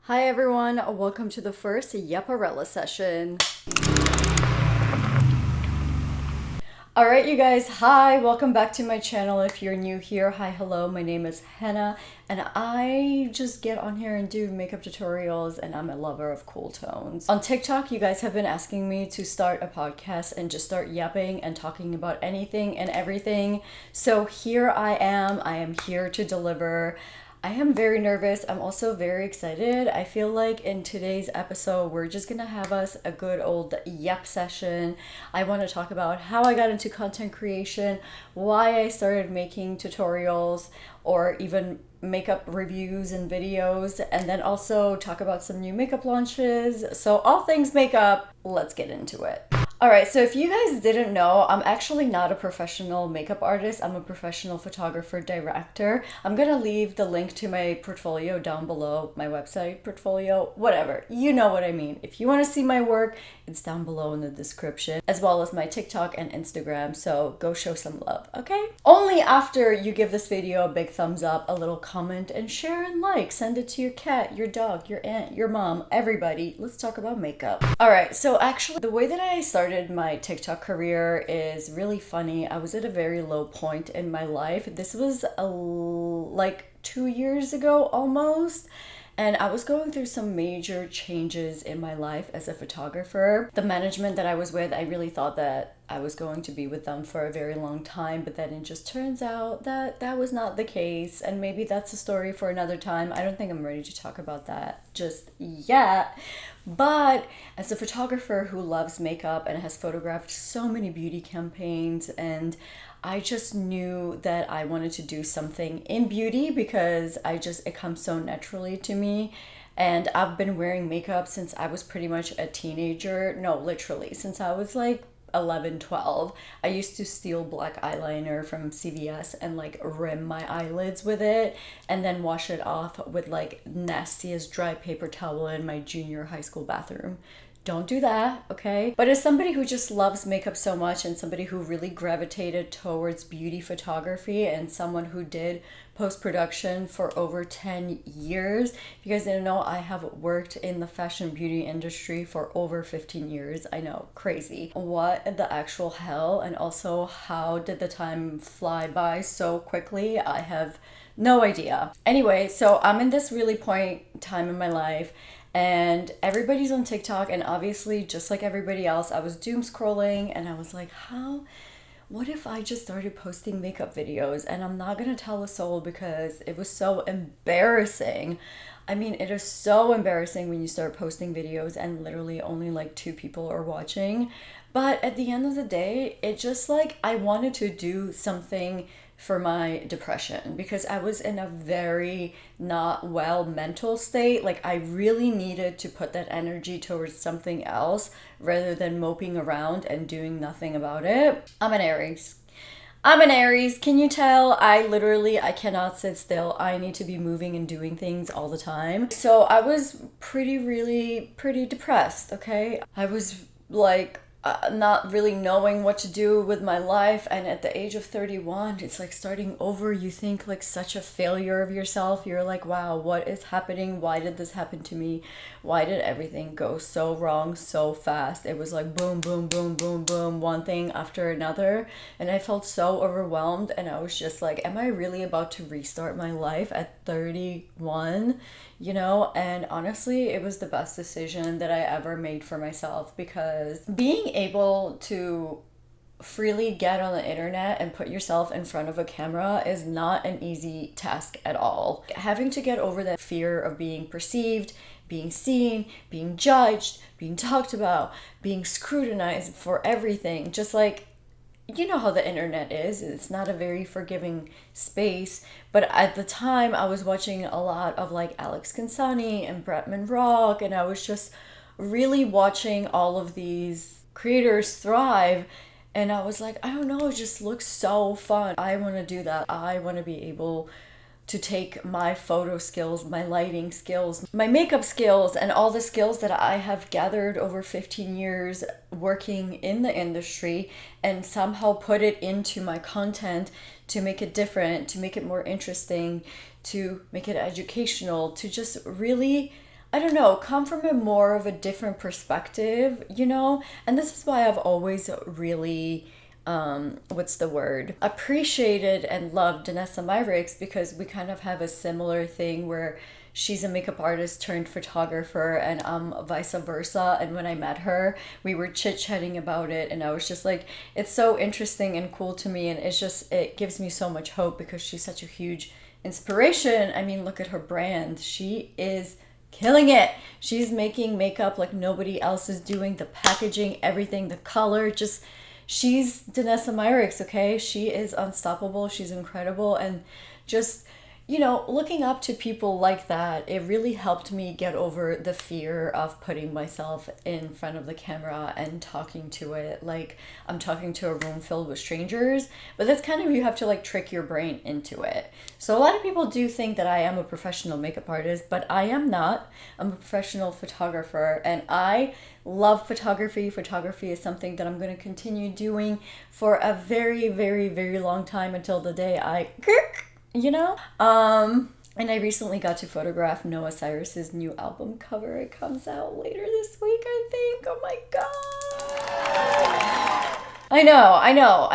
Hi everyone, welcome to the first Yapparella session. Alright you guys, hi, welcome back to my channel. If you're new here, hi, hello, my name is Hanna and I just get on here and do makeup tutorials and I'm a lover of cool tones. On TikTok, you guys have been asking me to start a podcast and just start yapping and talking about anything and everything. So here I am here to deliver. I am very nervous. I'm also very excited. I feel like in today's episode, we're just gonna have us a good old yap session. I want to talk about how I got into content creation, why I started making tutorials or even makeup reviews and videos, and then also talk about some new makeup launches. So all things makeup, let's get into it. Alright, so if you guys didn't know, I'm actually not a professional makeup artist. I'm a professional photographer director. I'm gonna leave the link to my portfolio down below, my website portfolio, whatever. You know what I mean. If you want to see my work, it's down below in the description, as well as my TikTok and Instagram, so go show some love, okay? Only after you give this video a big thumbs up, a little comment, and share and like. Send it to your cat, your dog, your aunt, your mom, everybody. Let's talk about makeup. Alright, so actually the way that I started my TikTok career is really funny. I was at a very low point in my life. This was like 2 years ago almost. And I was going through some major changes in my life as a photographer. The management that I was with, I really thought that I was going to be with them for a very long time, but then it just turns out that that was not the case. And maybe that's a story for another time. I don't think I'm ready to talk about that just yet. But as a photographer who loves makeup and has photographed so many beauty campaigns, and I just knew that I wanted to do something in beauty because it comes so naturally to me. And I've been wearing makeup since I was pretty much a teenager. No, literally, since I was like 11, 12. I used to steal black eyeliner from CVS and like rim my eyelids with it and then wash it off with like nastiest dry paper towel in my junior high school bathroom. Don't do that, okay? But as somebody who just loves makeup so much and somebody who really gravitated towards beauty photography and someone who did post-production for over 10 years. If you guys didn't know, I have worked in the fashion beauty industry for over 15 years. I know, crazy. What the actual hell? And also, how did the time fly by so quickly? I have no idea. Anyway, so I'm in this really point time in my life and everybody's on TikTok, and obviously just like everybody else, I was doom scrolling and I was like, what if I just started posting makeup videos? And I'm not gonna tell a soul because it was so embarrassing. I mean, it is so embarrassing when you start posting videos and literally only like 2 people are watching. But at the end of the day, it just like, I wanted to do something for my depression because I was in a very not well mental state. Like I really needed to put that energy towards something else rather than moping around and doing nothing about it. I'm an Aries. Can you tell? I cannot sit still. I need to be moving and doing things all the time. So I was pretty depressed, okay? I was like not really knowing what to do with my life, and at the age of 31 it's like starting over. You think like such a failure of yourself. You're like, wow, what is happening? Why did this happen to me? Why did everything go so wrong so fast? It was like boom boom boom boom boom, one thing after another, and I felt so overwhelmed. And I was just like, am I really about to restart my life at 31? You know, and honestly, it was the best decision that I ever made for myself, because being able to freely get on the internet and put yourself in front of a camera is not an easy task at all. Having to get over that fear of being perceived, being seen, being judged, being talked about, being scrutinized for everything, just like, you know how the internet is. It's not a very forgiving space. But at the time, I was watching a lot of like Alex Kinsani and Bretman Rock, and I was just really watching all of these creators thrive. And I was like, I don't know, it just looks so fun. I want to do that. I want to be able to take my photo skills, my lighting skills, my makeup skills, and all the skills that I have gathered over 15 years working in the industry and somehow put it into my content to make it different, to make it more interesting, to make it educational, to just really I don't know, come from a more of a different perspective, you know? And this is why I've always really, what's the word? Appreciated and loved Danessa Myricks, because we kind of have a similar thing where she's a makeup artist turned photographer and vice versa. And when I met her, we were chit-chatting about it, and I was just like, it's so interesting and cool to me, and it gives me so much hope because she's such a huge inspiration. I mean, look at her brand. She is killing it. She's making makeup like nobody else is doing. The packaging, everything, the color, just she's Danessa Myricks, okay? She is unstoppable. She's incredible. And just, you know, looking up to people like that, it really helped me get over the fear of putting myself in front of the camera and talking to it like I'm talking to a room filled with strangers. But that's kind of, you have to like trick your brain into it. So a lot of people do think that I am a professional makeup artist, but I am not. I'm a professional photographer, and I love photography. Photography is something that I'm going to continue doing for a very, very, very long time, until the day I you know? And I recently got to photograph Noah Cyrus's new album cover. It comes out later this week, I think. Oh my god. I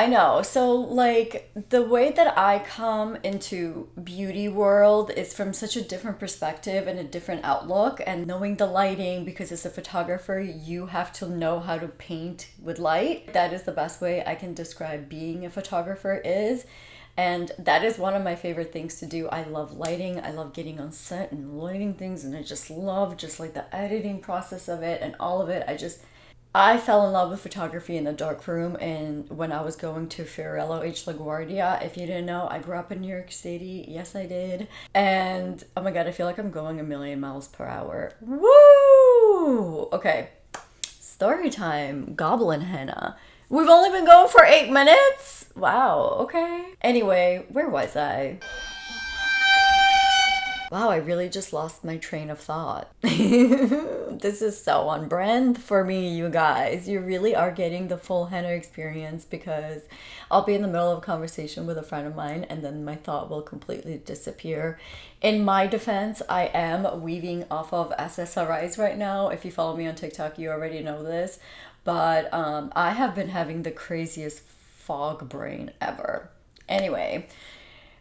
know. So like the way that I come into beauty world is from such a different perspective and a different outlook, and knowing the lighting, because as a photographer you have to know how to paint with light. That is the best way I can describe being a photographer is. And that is one of my favorite things to do. I love lighting. I love getting on set and lighting things, and I just love just like the editing process of it and all of it. I fell in love with photography in the darkroom, and when I was going to Fiorello H. LaGuardia. If you didn't know, I grew up in New York City. Yes, I did. And oh my god, I feel like I'm going a million miles per hour. Woo! Okay, story time. Goblin Hanna. We've only been going for 8 minutes? Wow, okay. Anyway, where was I? Wow, I really just lost my train of thought. This is so on brand for me, you guys. You really are getting the full henna experience, because I'll be in the middle of a conversation with a friend of mine and then my thought will completely disappear. In my defense, I am weaving off of SSRIs right now. If you follow me on TikTok, you already know this. But I have been having the craziest fog brain ever. Anyway,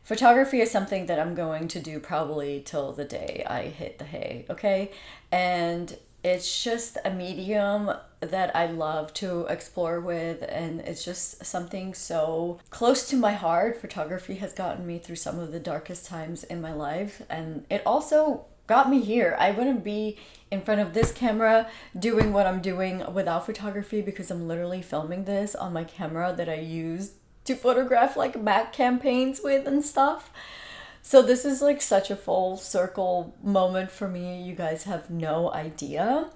photography is something that I'm going to do probably till the day I hit the hay, okay? And it's just a medium that I love to explore with, and it's just something so close to my heart. Photography has gotten me through some of the darkest times in my life, and it also got me here. I wouldn't be in front of this camera doing what I'm doing without photography, because I'm literally filming this on my camera that I use to photograph like MAC campaigns with and stuff. So this is like such a full circle moment for me. You guys have no idea.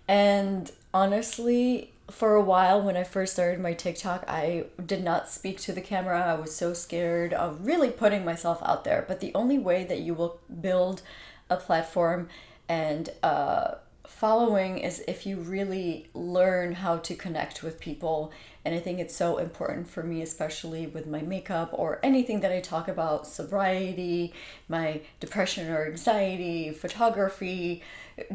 And honestly, for a while when I first started my TikTok, I did not speak to the camera. I was so scared of really putting myself out there. But the only way that you will build a platform and following is if you really learn how to connect with people. And I think it's so important for me, especially with my makeup or anything that I talk about, sobriety, my depression or anxiety, photography,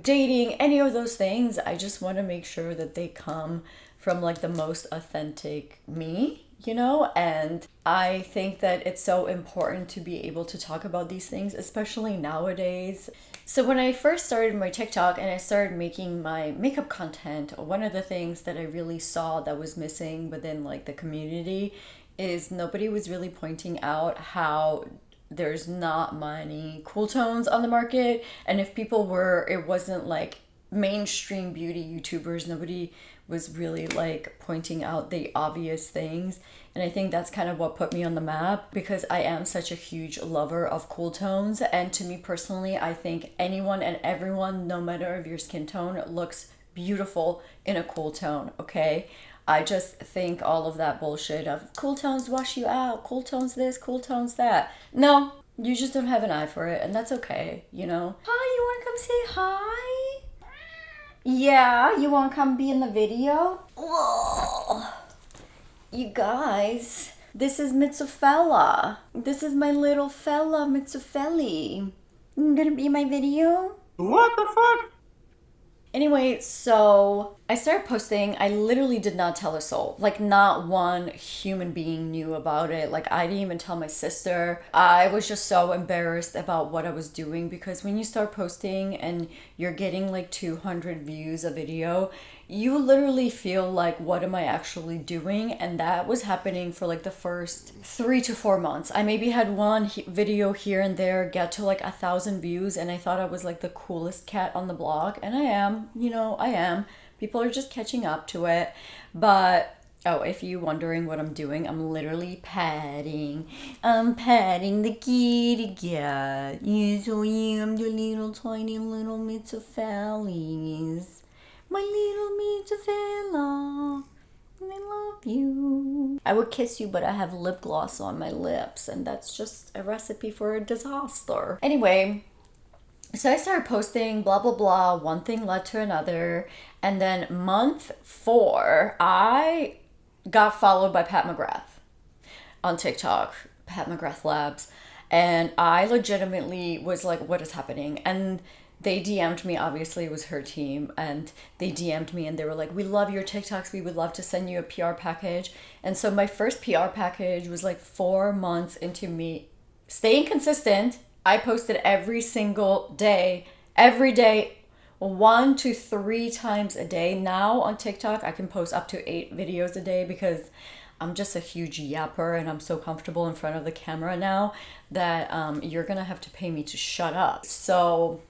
dating, any of those things. I just want to make sure that they come from like the most authentic me, you know? And I think that it's so important to be able to talk about these things, especially nowadays. So when I first started my TikTok and I started making my makeup content, one of the things that I really saw that was missing within like the community is nobody was really pointing out how there's not many cool tones on the market. And if people were, it wasn't like mainstream beauty YouTubers. Nobody was really like pointing out the obvious things. And I think that's kind of what put me on the map, because I am such a huge lover of cool tones. And to me personally, I think anyone and everyone, no matter of your skin tone, looks beautiful in a cool tone, okay? I just think all of that bullshit of cool tones wash you out, cool tones this, cool tones that. No, you just don't have an eye for it, and that's okay, you know? Hi, you wanna come say hi? Yeah, you wanna come be in the video? Whoa. You guys, this is Mitsufella. This is my little fella, Mitsufelli. You gonna be in my video? What the fuck? Anyway, so I started posting. I literally did not tell a soul. Like, not one human being knew about it. Like, I didn't even tell my sister. I was just so embarrassed about what I was doing because when you start posting and you're getting like 200 views a video, you literally feel like, what am I actually doing? And that was happening for like the first 3 to 4 months. I maybe had one video here and there get to like 1,000 views, and I thought I was like the coolest cat on the block. And I am, I am. People are just catching up to it. But oh, if you wondering what I'm doing, I'm literally patting. I'm patting the kitty cat. Yes, I am the little tiny little Mitzophales. My little Mitzophela. I love you. I would kiss you, but I have lip gloss on my lips, and that's just a recipe for a disaster. Anyway, so I started posting, blah, blah, blah. One thing led to another. And then month 4, I got followed by Pat McGrath on TikTok, Pat McGrath Labs. And I legitimately was like, what is happening? And they DM'd me, obviously it was her team, and they DM'd me and they were like, we love your TikToks, we would love to send you a PR package. And so my first PR package was like 4 months into me staying consistent. I posted every single day, every day, 1 to 3 times a day. Now on TikTok, I can post up to 8 videos a day because I'm just a huge yapper and I'm so comfortable in front of the camera now that you're gonna have to pay me to shut up. So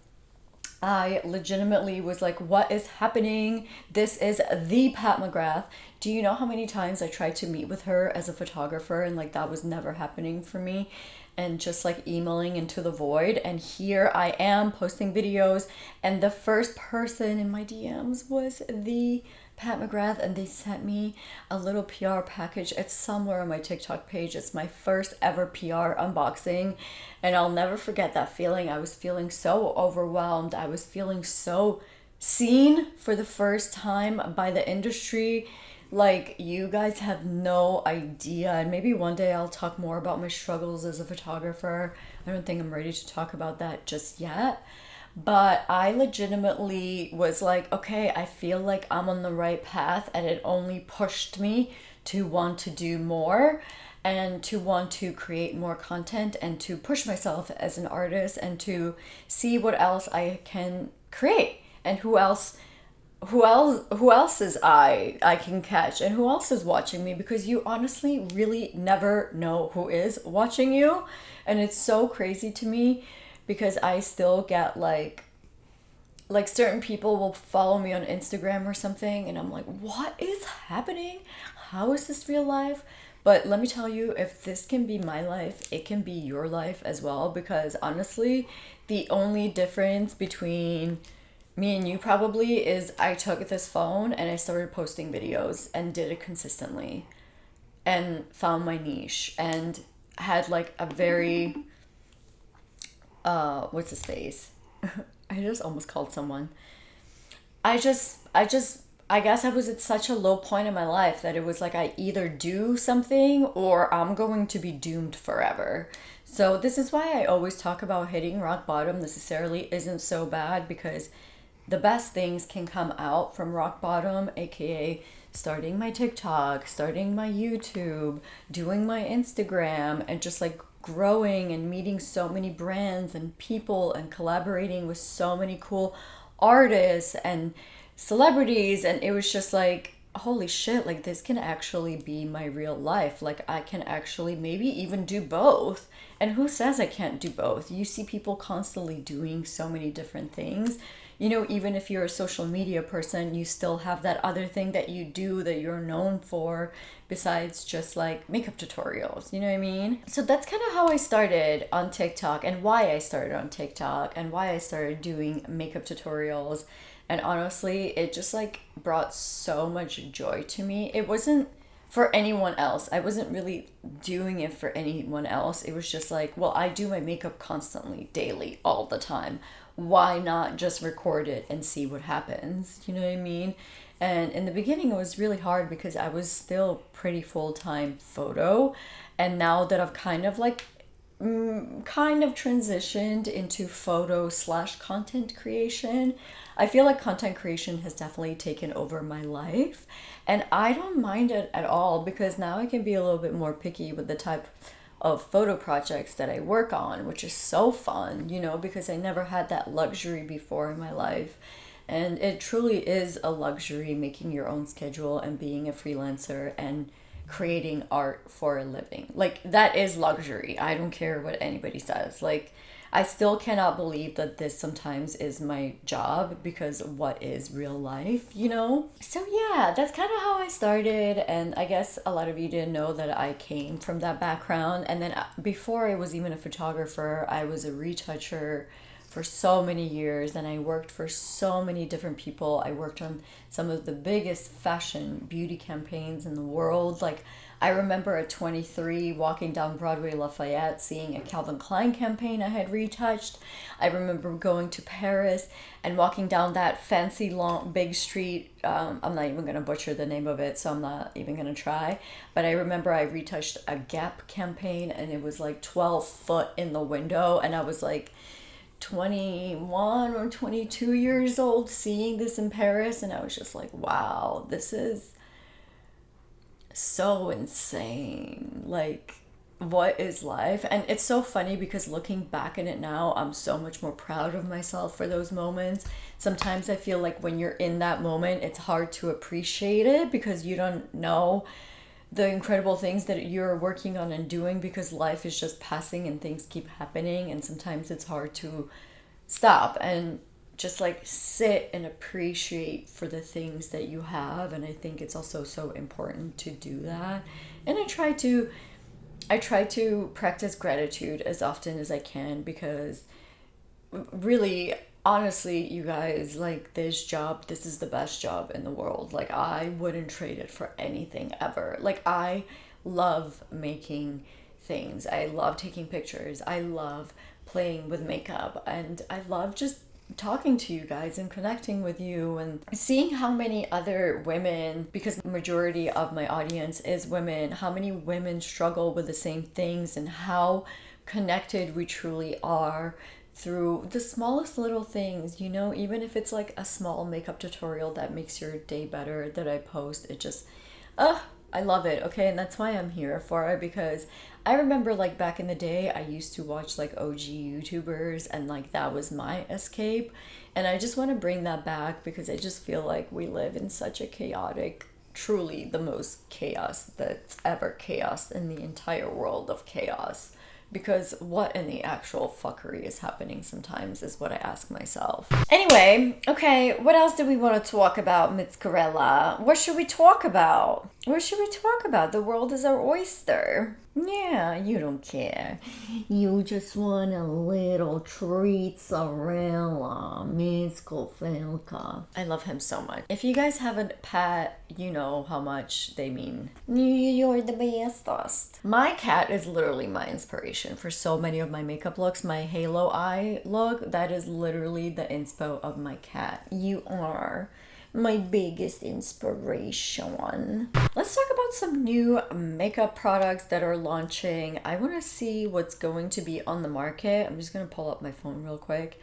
I legitimately was like, what is happening? This is the Pat McGrath. Do you know how many times I tried to meet with her as a photographer and like that was never happening for me? And just like emailing into the void. And here I am posting videos, and the first person in my DMs was the Pat McGrath, and they sent me a little PR package. It's somewhere on my TikTok page. It's my first ever PR unboxing, and I'll never forget that feeling. I was feeling so overwhelmed. I was feeling so seen for the first time by the industry. Like, you guys have no idea. And maybe one day I'll talk more about my struggles as a photographer. I don't think I'm ready to talk about that just yet. But I legitimately was like, okay, I feel like I'm on the right path, and it only pushed me to want to do more and to want to create more content and to push myself as an artist and to see what else I can create and who else is I can catch, and who else is watching me, because you honestly really never know who is watching you. And it's so crazy to me because I still get like certain people will follow me on Instagram or something, and I'm like, what is happening? How is this real life? But let me tell you, if this can be my life, it can be your life as well, because honestly, the only difference between me and you probably is I took this phone and I started posting videos and did it consistently and found my niche and had like a very what's his face? I just almost called someone. I guess I was at such a low point in my life that it was like I either do something or I'm going to be doomed forever. So this is why I always talk about hitting rock bottom necessarily isn't so bad, because the best things can come out from rock bottom, aka starting my TikTok, starting my YouTube, doing my Instagram, and just like growing and meeting so many brands and people and collaborating with so many cool artists and celebrities. And it was just like, holy shit, like this can actually be my real life. Like I can actually maybe even do both. And who says I can't do both? You see people constantly doing so many different things. Even if you're a social media person, you still have that other thing that you do that you're known for besides just like makeup tutorials. You know what I mean? So that's kind of how I started on TikTok, and why I started on TikTok, and why I started doing makeup tutorials. And honestly, it just like brought so much joy to me. It wasn't for anyone else. I wasn't really doing it for anyone else. It was just like, well, I do my makeup constantly, daily, all the time. Why not just record it and see what happens? You know what I mean? And in the beginning, it was really hard because I was still pretty full-time photo. And now that I've kind of like kind of transitioned into photo slash content creation. I feel like content creation has definitely taken over my life, and I don't mind it at all because now I can be a little bit more picky with the type of photo projects that I work on, which is so fun, you know, because I never had that luxury before in my life. And it truly is a luxury making your own schedule and being a freelancer and creating art for a living. Like, that is luxury. I don't care what anybody says. Like, I still cannot believe that this sometimes is my job, because what is real life, you know? So yeah, that's kind of how I started, and I guess a lot of you didn't know that I came from that background. And then before I was even a photographer, I was a retoucher for so many years, and I worked for so many different people. I worked on some of the biggest fashion beauty campaigns in the world. Like, I remember at 23 walking down Broadway Lafayette seeing a Calvin Klein campaign I had retouched. I remember going to Paris and walking down that fancy long big street. I'm not even going to butcher the name of it, so I'm not even going to try. But I remember I retouched a Gap campaign, and it was like 12 foot in the window, and I was like 21 or 22 years old seeing this in Paris, and I was just like, wow, this is so insane. Like, what is life? And it's so funny because looking back at it now, I'm so much more proud of myself for those moments. Sometimes I feel like when you're in that moment, it's hard to appreciate it because you don't know the incredible things that you're working on and doing, because life is just passing and things keep happening, and sometimes it's hard to stop and just like sit and appreciate for the things that you have. And I think it's also so important to do that. And I try to practice gratitude as often as I can, because really, honestly, you guys, like, this job, this is the best job in the world. Like, I wouldn't trade it for anything ever. Like, I love making things. I love taking pictures. I love playing with makeup, and I love just talking to you guys and connecting with you and seeing how many other women, because the majority of my audience is women, how many women struggle with the same things, and how connected we truly are through the smallest little things, you know. Even if it's like a small makeup tutorial that makes your day better that I post, it just I love it. Okay, and that's why I'm here for it, because I remember, like, back in the day, I used to watch like OG YouTubers, and like that was my escape. And I just want to bring that back because I just feel like we live in such a chaotic, truly the most chaos that's ever chaos in the entire world of chaos. Because what in the actual fuckery is happening sometimes is what I ask myself. Anyway, okay, what else do we want to talk about, Mitzkarella? What should we talk about? What should we talk about? The world is our oyster. Yeah, you don't care. You just want a little treatsarella, Mitzkofelka. I love him so much. If you guys have a pet, you know how much they mean. You're the bestest. My cat is literally my inspiration for so many of my makeup looks. My halo eye look, that is literally the inspo of my cat. You are my biggest inspiration. Let's talk about some new makeup products that are launching. I want to see what's going to be on the market. I'm just going to pull up my phone real quick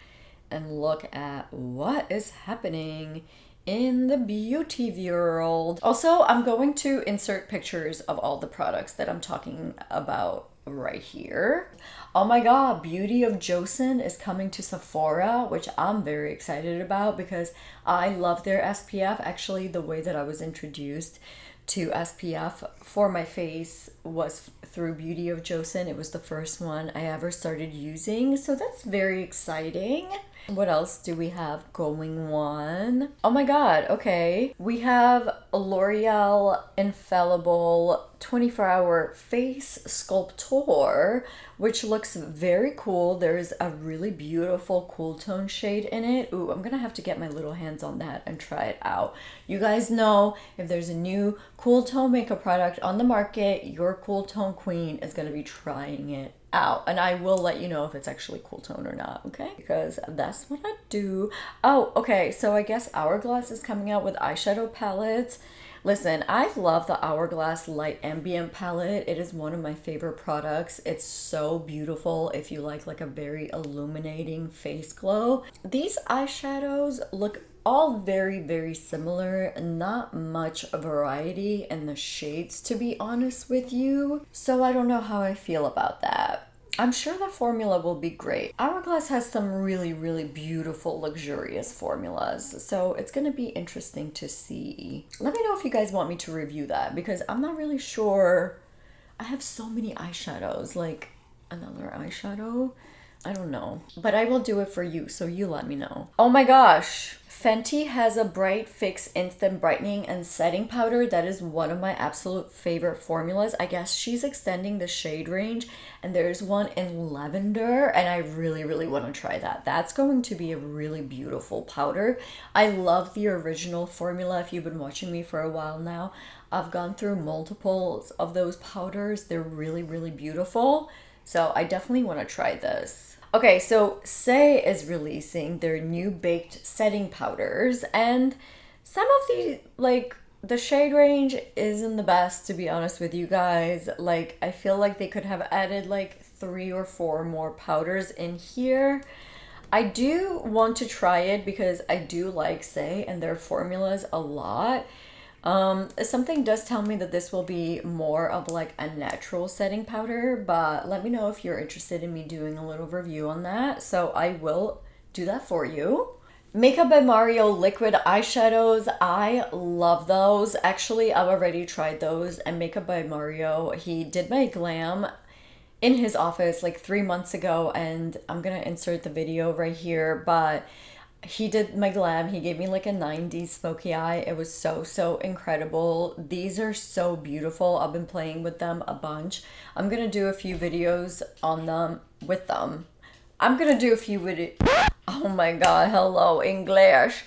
and look at what is happening in the beauty world. Also, I'm going to insert pictures of all the products that I'm talking about right here. Oh my god, Beauty of Joseon is coming to Sephora, which I'm very excited about because I love their SPF. Actually, the way that I was introduced to SPF for my face was through Beauty of Joseon. It was the first one I ever started using, so that's very exciting. What else do we have going on? Oh my god, okay. We have L'Oreal Infallible 24-hour face sculptor, which looks very cool. There's a really beautiful cool tone shade in it. Ooh, I'm gonna have to get my little hands on that and try it out. You guys know if there's a new cool tone makeup product on the market, your cool tone queen is gonna be trying it out, and I will let you know if it's actually cool tone or not, okay? Because that's what I do. Oh, okay, so I guess Hourglass is coming out with eyeshadow palettes. Listen, I love the Hourglass Light Ambient palette. It is one of my favorite products. It's so beautiful if you like a very illuminating face glow. These eyeshadows look all very, very similar. Not much variety in the shades, to be honest with you. So I don't know how I feel about that. I'm sure the formula will be great. Hourglass has some really, really beautiful, luxurious formulas. So it's going to be interesting to see. Let me know if you guys want me to review that, because I'm not really sure. I have so many eyeshadows, like another eyeshadow. I don't know, but I will do it for you, so you let me know. Oh my gosh. Fenty has a Bright Fix Instant Brightening and Setting Powder. That is one of my absolute favorite formulas. I guess she's extending the shade range, and there's one in lavender, and I really, really want to try that. That's going to be a really beautiful powder. I love the original formula. If you've been watching me for a while now, I've gone through multiples of those powders. They're really, really beautiful. So I definitely want to try this. Okay, so Saie is releasing their new baked setting powders, and some of the, the shade range isn't the best, to be honest with you guys. Like, I feel like they could have added like 3 or 4 more powders in here. I do want to try it because I do like Saie and their formulas a lot. Something does tell me that this will be more of like a natural setting powder, but let me know if you're interested in me doing a little review on that. So I will do that for you. Makeup by Mario liquid eyeshadows. I love those. Actually, I've already tried those, and Makeup by Mario, he did my glam in his office like 3 months ago, and I'm gonna insert the video right here, but he did my glam. He gave me like a 90s smoky eye. It was so incredible. These are so beautiful. I've been playing with them a bunch. I'm gonna do a few videos on them with them. I'm gonna do a few videos. Oh my god, hello English.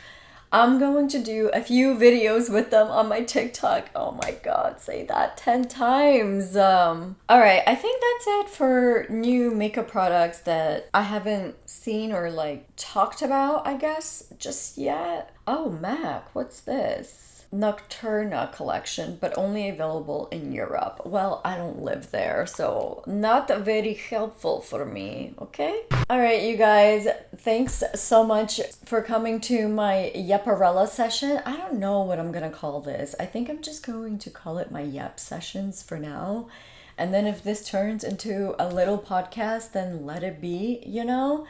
I'm going to do a few videos with them on my TikTok. Oh my god, say that 10 times. All right, I think that's it for new makeup products that I haven't seen or like talked about, I guess, just yet. Oh, MAC, what's this? Nocturna collection, but only available in Europe. Well, I don't live there, so not very helpful for me, okay? All right, you guys, thanks so much for coming to my Yapparella session. I don't know what I'm gonna call this. I think I'm just going to call it my Yappp sessions for now. And then if this turns into a little podcast, then let it be, you know?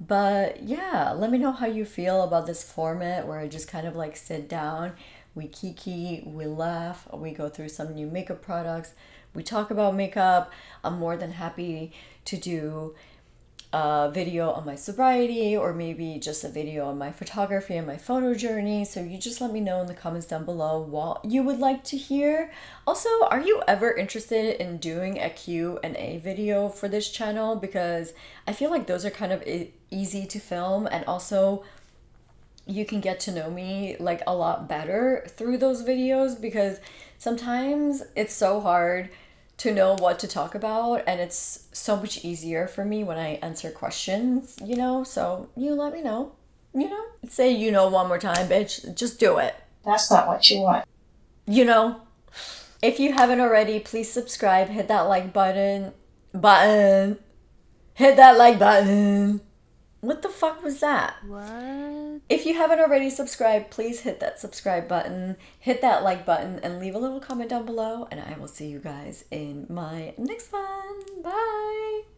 But yeah, let me know how you feel about this format where I just kind of like sit down, we kiki, we laugh, we go through some new makeup products, we talk about makeup. I'm more than happy to do a video on my sobriety, or maybe just a video on my photography and my photo journey. So you just let me know in the comments down below what you would like to hear. Also, are you ever interested in doing a Q&A video for this channel? Because I feel like those are kind of easy to film, and also you can get to know me like a lot better through those videos, because sometimes it's so hard to know what to talk about, and it's so much easier for me when I answer questions, you know? So you let me know, you know? Say you know one more time, bitch. Just do it. That's not what you want. You know? If you haven't already, please subscribe, hit that like button. Hit that like button. What the fuck was that? What? If you haven't already subscribed, please hit that subscribe button, hit that like button, and leave a little comment down below, and I will see you guys in my next one. Bye!